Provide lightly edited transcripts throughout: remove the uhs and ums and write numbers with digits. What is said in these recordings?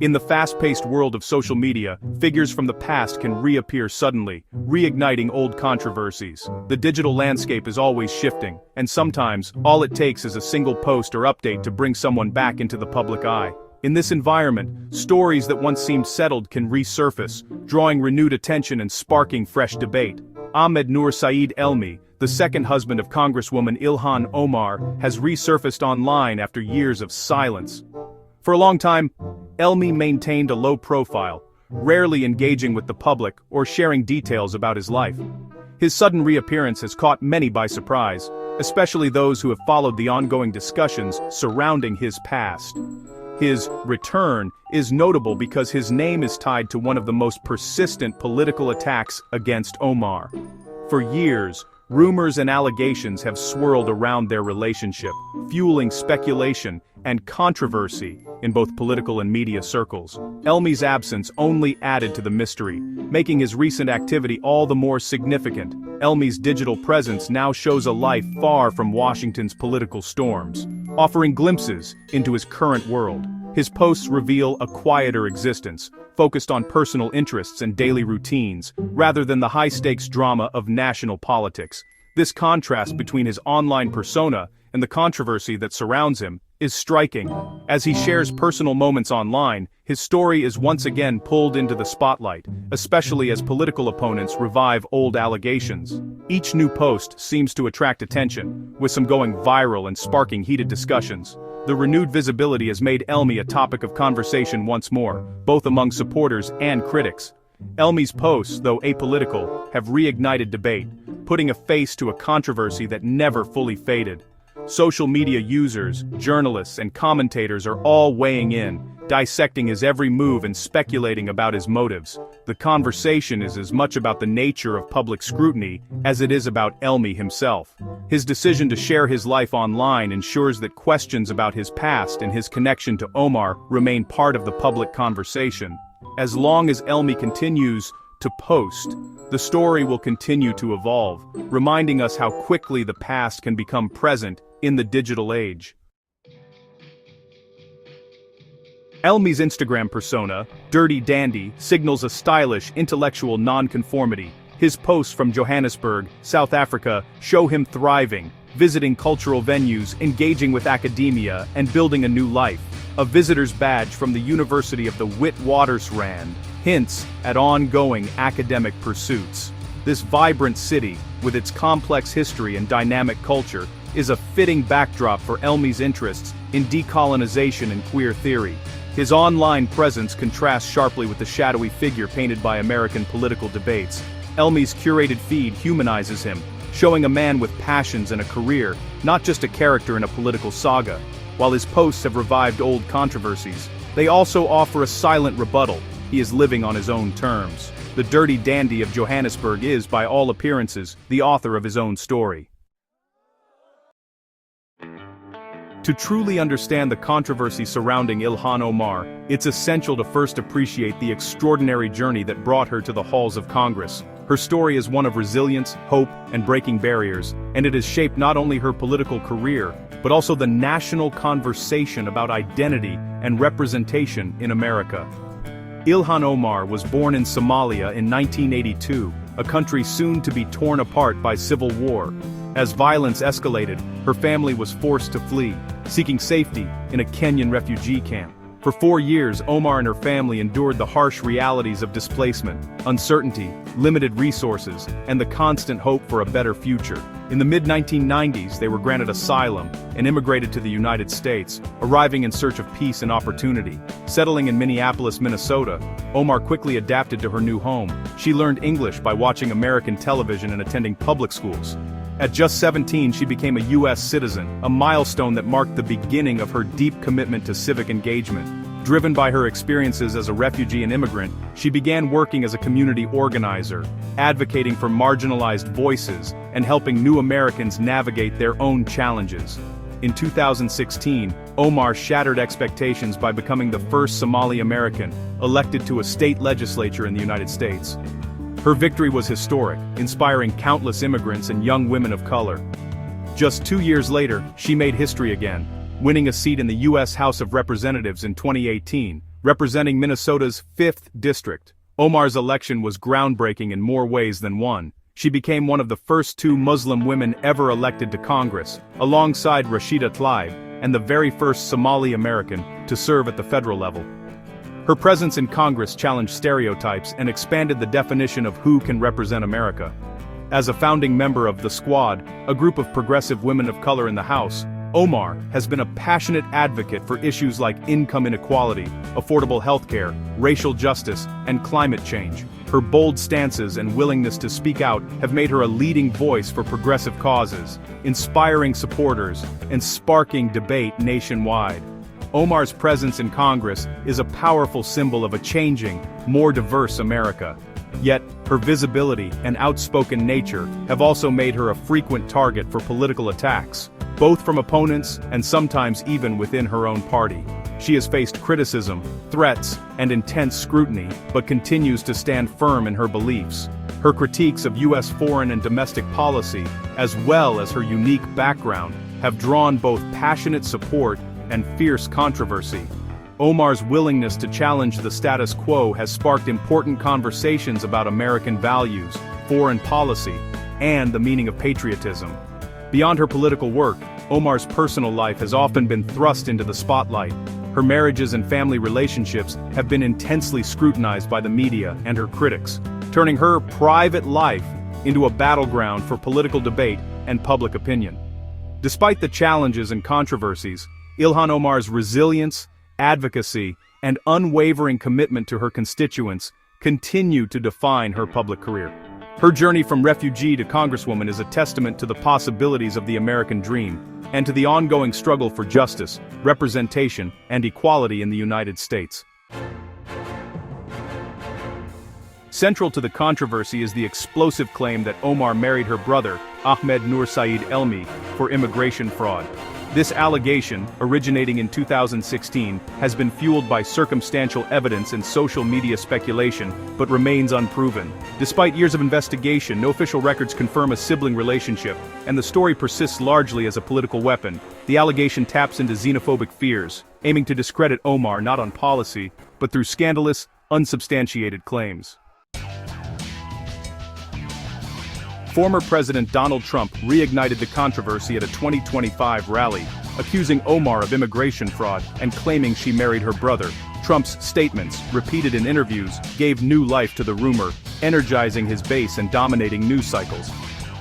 In the fast-paced world of social media, figures from the past can reappear suddenly, reigniting old controversies. The digital landscape is always shifting, and sometimes, all it takes is a single post or update to bring someone back into the public eye. In this environment, stories that once seemed settled can resurface, drawing renewed attention and sparking fresh debate. Ahmed Noor Saeed Elmi, the second husband of Congresswoman Ilhan Omar, has resurfaced online after years of silence. For a long time, Elmi maintained a low profile, rarely engaging with the public or sharing details about his life. His sudden reappearance has caught many by surprise, especially those who have followed the ongoing discussions surrounding his past. His return is notable because his name is tied to one of the most persistent political attacks against Omar. For years, rumors and allegations have swirled around their relationship, fueling speculation and controversy in both political and media circles. Elmi's absence only added to the mystery, making his recent activity all the more significant. Elmi's digital presence now shows a life far from Washington's political storms, offering glimpses into his current world. His posts reveal a quieter existence, focused on personal interests and daily routines, rather than the high-stakes drama of national politics. This contrast between his online persona and the controversy that surrounds him is striking. As he shares personal moments online, his story is once again pulled into the spotlight, especially as political opponents revive old allegations. Each new post seems to attract attention, with some going viral and sparking heated discussions. The renewed visibility has made Elmi a topic of conversation once more, both among supporters and critics. Elmi's posts, though apolitical, have reignited debate, putting a face to a controversy that never fully faded. Social media users, journalists, and commentators are all weighing in, dissecting his every move and speculating about his motives. The conversation is as much about the nature of public scrutiny as it is about Elmi himself. His decision to share his life online ensures that questions about his past and his connection to Omar remain part of the public conversation. As long as Elmi continues to post, the story will continue to evolve, reminding us how quickly the past can become present in the digital age. Elmi's Instagram persona, Dirty Dandy, signals a stylish, intellectual nonconformity. His posts from Johannesburg, South Africa, show him thriving, visiting cultural venues, engaging with academia, and building a new life. A visitor's badge from the University of the Witwatersrand hints at ongoing academic pursuits. This vibrant city, with its complex history and dynamic culture, is a fitting backdrop for Elmi's interests in decolonization and queer theory. His online presence contrasts sharply with the shadowy figure painted by American political debates. Elmi's curated feed humanizes him, showing a man with passions and a career, not just a character in a political saga. While his posts have revived old controversies, they also offer a silent rebuttal. He is living on his own terms. The Dirty Dandy of Johannesburg is, by all appearances, the author of his own story. To truly understand the controversy surrounding Ilhan Omar, it's essential to first appreciate the extraordinary journey that brought her to the halls of Congress. Her story is one of resilience, hope, and breaking barriers, and it has shaped not only her political career, but also the national conversation about identity and representation in America. Ilhan Omar was born in Somalia in 1982, a country soon to be torn apart by civil war. As violence escalated, her family was forced to flee, seeking safety in a Kenyan refugee camp. For 4 years, Omar and her family endured the harsh realities of displacement, uncertainty, limited resources, and the constant hope for a better future. In the mid-1990s, they were granted asylum and immigrated to the United States, arriving in search of peace and opportunity. Settling in Minneapolis, Minnesota, Omar quickly adapted to her new home. She learned English by watching American television and attending public schools. At just 17, she became a U.S. citizen, a milestone that marked the beginning of her deep commitment to civic engagement. Driven by her experiences as a refugee and immigrant, she began working as a community organizer, advocating for marginalized voices and helping new Americans navigate their own challenges. In 2016, Omar shattered expectations by becoming the first Somali American elected to a state legislature in the United States. Her victory was historic, inspiring countless immigrants and young women of color. Just 2 years later, she made history again, winning a seat in the U.S. House of Representatives in 2018, representing Minnesota's 5th district. Omar's election was groundbreaking in more ways than one. She became one of the first 2 Muslim women ever elected to Congress, alongside Rashida Tlaib, and the very first Somali American to serve at the federal level. Her presence in Congress challenged stereotypes and expanded the definition of who can represent America. As a founding member of the Squad, a group of progressive women of color in the House, Omar has been a passionate advocate for issues like income inequality, affordable healthcare, racial justice, and climate change. Her bold stances and willingness to speak out have made her a leading voice for progressive causes, inspiring supporters, and sparking debate nationwide. Omar's presence in Congress is a powerful symbol of a changing, more diverse America. Yet, her visibility and outspoken nature have also made her a frequent target for political attacks, both from opponents and sometimes even within her own party. She has faced criticism, threats, and intense scrutiny, but continues to stand firm in her beliefs. Her critiques of U.S. foreign and domestic policy, as well as her unique background, have drawn both passionate support and fierce controversy. Omar's willingness to challenge the status quo has sparked important conversations about American values, foreign policy, and the meaning of patriotism. Beyond her political work, Omar's personal life has often been thrust into the spotlight. Her marriages and family relationships have been intensely scrutinized by the media and her critics, turning her private life into a battleground for political debate and public opinion. Despite the challenges and controversies, Ilhan Omar's resilience, advocacy, and unwavering commitment to her constituents continue to define her public career. Her journey from refugee to congresswoman is a testament to the possibilities of the American dream, and to the ongoing struggle for justice, representation, and equality in the United States. Central to the controversy is the explosive claim that Omar married her brother, Ahmed Nur Saeed Elmi, for immigration fraud. This allegation, originating in 2016, has been fueled by circumstantial evidence and social media speculation, but remains unproven. Despite years of investigation, no official records confirm a sibling relationship, and the story persists largely as a political weapon. The allegation taps into xenophobic fears, aiming to discredit Omar not on policy, but through scandalous, unsubstantiated claims. Former President Donald Trump reignited the controversy at a 2025 rally, accusing Omar of immigration fraud and claiming she married her brother. Trump's statements, repeated in interviews, gave new life to the rumor, energizing his base and dominating news cycles.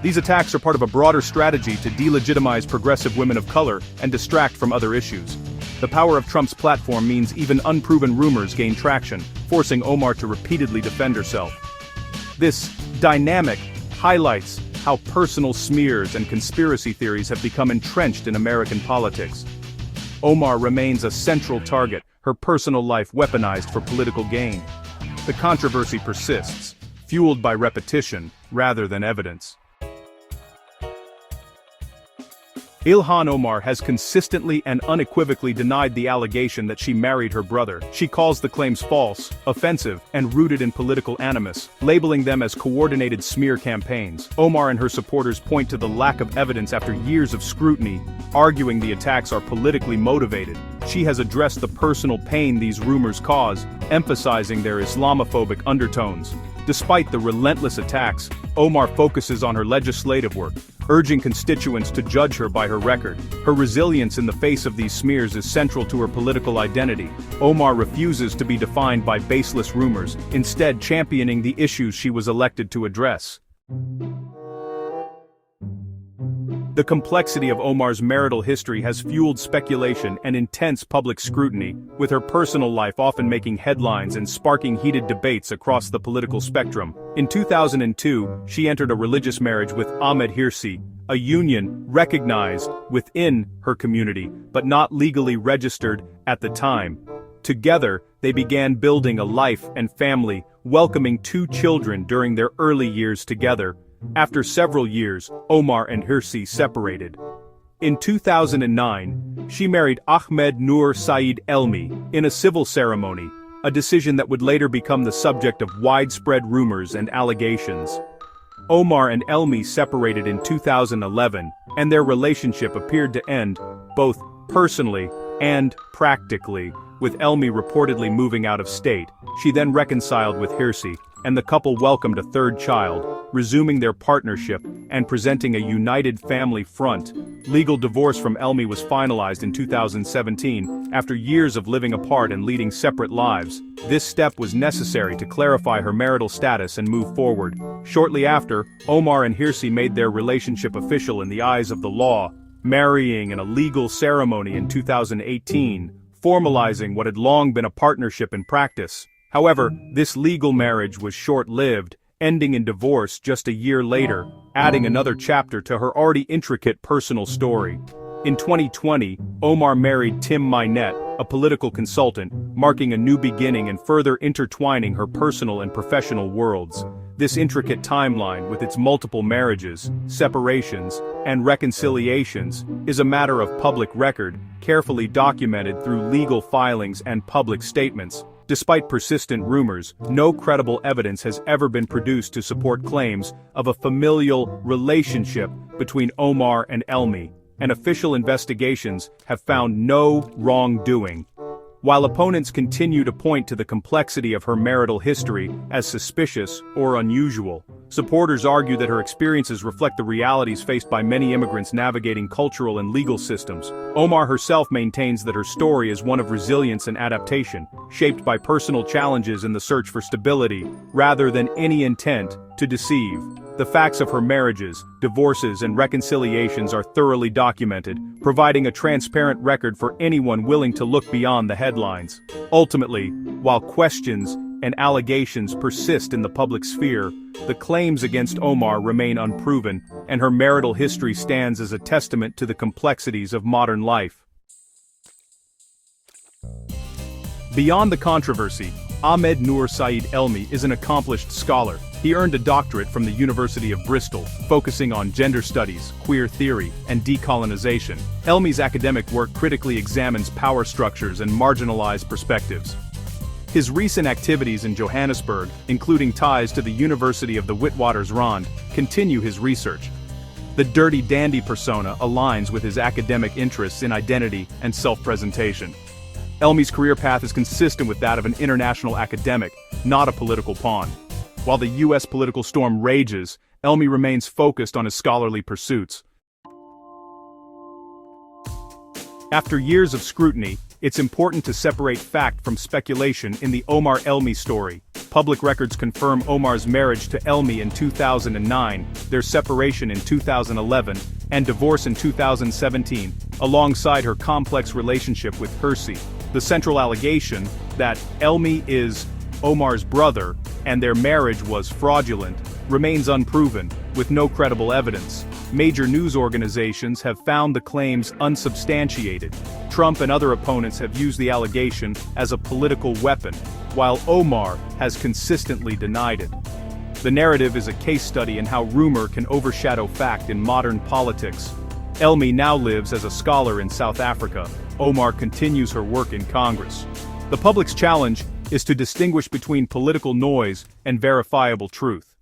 These attacks are part of a broader strategy to delegitimize progressive women of color and distract from other issues. The power of Trump's platform means even unproven rumors gain traction, forcing Omar to repeatedly defend herself. This dynamic highlights how personal smears and conspiracy theories have become entrenched in American politics. Omar remains a central target, her personal life weaponized for political gain. The controversy persists, fueled by repetition rather than evidence. Ilhan Omar has consistently and unequivocally denied the allegation that she married her brother. She calls the claims false, offensive, and rooted in political animus, labeling them as coordinated smear campaigns. Omar and her supporters point to the lack of evidence after years of scrutiny, arguing the attacks are politically motivated. She has addressed the personal pain these rumors cause, emphasizing their Islamophobic undertones. Despite the relentless attacks, Omar focuses on her legislative work, urging constituents to judge her by her record. Her resilience in the face of these smears is central to her political identity. Omar refuses to be defined by baseless rumors, instead championing the issues she was elected to address. The complexity of Omar's marital history has fueled speculation and intense public scrutiny, with her personal life often making headlines and sparking heated debates across the political spectrum. In 2002, she entered a religious marriage with Ahmed Hirsi, a union recognized within her community, but not legally registered at the time. Together, they began building a life and family, welcoming 2 children during their early years together. After several years, Omar and Hirsi separated. In 2009, she married Ahmed Nur Saeed Elmi in a civil ceremony, a decision that would later become the subject of widespread rumors and allegations. Omar and Elmi separated in 2011, and their relationship appeared to end, both personally and practically, with Elmi reportedly moving out of state. She then reconciled with Hirsi, and the couple welcomed a third child, resuming their partnership and presenting a united family front. Legal divorce from Elmi was finalized in 2017, after years of living apart and leading separate lives. This step was necessary to clarify her marital status and move forward. Shortly after, Omar and Hirsi made their relationship official in the eyes of the law, marrying in a legal ceremony in 2018, formalizing what had long been a partnership in practice. However, this legal marriage was short-lived, ending in divorce just a year later, adding another chapter to her already intricate personal story. In 2020, Omar married Tim Minette, a political consultant, marking a new beginning and further intertwining her personal and professional worlds. This intricate timeline, with its multiple marriages, separations, and reconciliations, is a matter of public record, carefully documented through legal filings and public statements. Despite persistent rumors, no credible evidence has ever been produced to support claims of a familial relationship between Omar and Elmi, and official investigations have found no wrongdoing. While opponents continue to point to the complexity of her marital history as suspicious or unusual, supporters argue that her experiences reflect the realities faced by many immigrants navigating cultural and legal systems. Omar herself maintains that her story is one of resilience and adaptation, shaped by personal challenges in the search for stability, rather than any intent to deceive. The facts of her marriages, divorces, and reconciliations are thoroughly documented, providing a transparent record for anyone willing to look beyond the headlines. Ultimately, while questions and allegations persist in the public sphere, the claims against Omar remain unproven, and her marital history stands as a testament to the complexities of modern life. Beyond the controversy, Ahmed Noor Saeed Elmi is an accomplished scholar. He earned a doctorate from the University of Bristol, focusing on gender studies, queer theory, and decolonization. Elmi's academic work critically examines power structures and marginalized perspectives. His recent activities in Johannesburg, including ties to the University of the Witwatersrand, continue his research. The dirty dandy persona aligns with his academic interests in identity and self-presentation. Elmi's career path is consistent with that of an international academic, not a political pawn. While the U.S. political storm rages, Elmi remains focused on his scholarly pursuits. After years of scrutiny, it's important to separate fact from speculation in the Omar Elmi story. Public records confirm Omar's marriage to Elmi in 2009, their separation in 2011, and divorce in 2017, alongside her complex relationship with Hirsi. The central allegation, that Elmi is Omar's brother and their marriage was fraudulent, remains unproven, with no credible evidence. Major news organizations have found the claims unsubstantiated. Trump and other opponents have used the allegation as a political weapon, while Omar has consistently denied it. The narrative is a case study in how rumor can overshadow fact in modern politics. Elmi now lives as a scholar in South Africa. Omar continues her work in Congress. The public's challenge is to distinguish between political noise and verifiable truth.